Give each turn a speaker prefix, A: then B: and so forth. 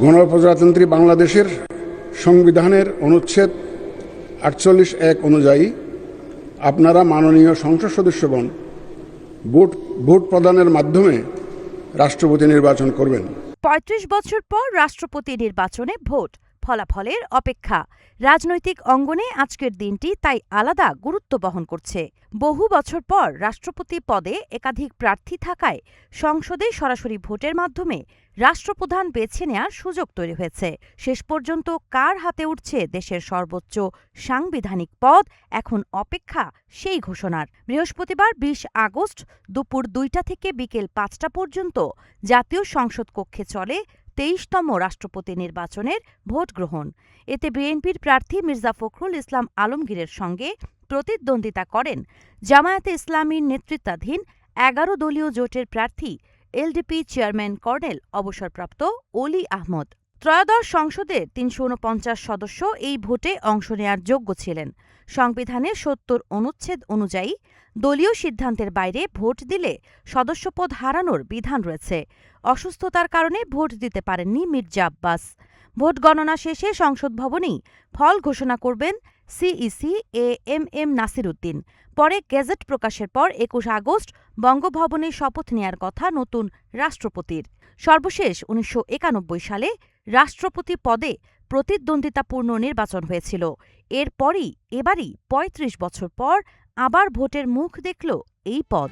A: গণপ্রজাতন্ত্রী বাংলাদেশের সংবিধানের অনুচ্ছেদ ৪৮(১) অনুযায়ী আপনারা মাননীয় সংসদ সদস্যগণ ভোট প্রদানের মাধ্যমে রাষ্ট্রপতি নির্বাচন করবেন।
B: ৩৫ বছর পর রাষ্ট্রপতি নির্বাচনে ভোট ফলাফলের অপেক্ষা। রাজনৈতিক অঙ্গনে আজকের দিনটি তাই আলাদা গুরুত্ব বহন করছে। বহু বছর পর রাষ্ট্রপতি পদে একাধিক প্রার্থী থাকায় সংসদে সরাসরি ভোটের মাধ্যমে রাষ্ট্রপ্রধান বেছে নেওয়ার সুযোগ তৈরি হয়েছে। শেষ পর্যন্ত কার হাতে উঠছে দেশের সর্বোচ্চ সাংবিধানিক পদ, এখন অপেক্ষা সেই ঘোষণার। বৃহস্পতিবার ২০ আগস্ট দুপুর ২টা থেকে বিকেল ৫টা পর্যন্ত জাতীয় সংসদ কক্ষে চলে ২৩তম রাষ্ট্রপতি নির্বাচনের ভোট গ্রহণ। এতে বিএনপির প্রার্থী মির্জা ফখরুল ইসলাম আলমগীরের সঙ্গে প্রতিদ্বন্দ্বিতা করেন জামায়াতে ইসলামীর নেতৃত্বাধীন ১১ দলীয় জোটের প্রার্থী এলডিপি চেয়ারম্যান কর্নেল অবসরপ্রাপ্ত অলি আহমদ। ত্রয়োদশ সংসদের ৩৪৯ সদস্য এই ভোটে অংশ নেয়ার যোগ্য ছিলেন। সংবিধানের ৭০ অনুচ্ছেদ অনুযায়ী দলীয় সিদ্ধান্তের বাইরে ভোট দিলে সদস্যপদ হারানোর বিধান রয়েছে। অসুস্থতার কারণে ভোট দিতে পারেননি মির্জা আব্বাস। ভোট গণনা শেষে সংসদ ভবনেই ফল ঘোষণা করবেন সিইসি এম নাসির উদ্দিন। পরে গেজেট প্রকাশের পর ২১ আগস্ট বঙ্গভবনে শপথ নেয়ার কথা নতুন রাষ্ট্রপতির। সর্বশেষ ১৯৯১ সালে রাষ্ট্রপতি পদে প্রতিদ্বন্দ্বিতাপূর্ণ নির্বাচন হয়েছিল। এরপরই এবারই ৩৫ বছর পর আবার ভোটের মুখ দেখল এই পদ।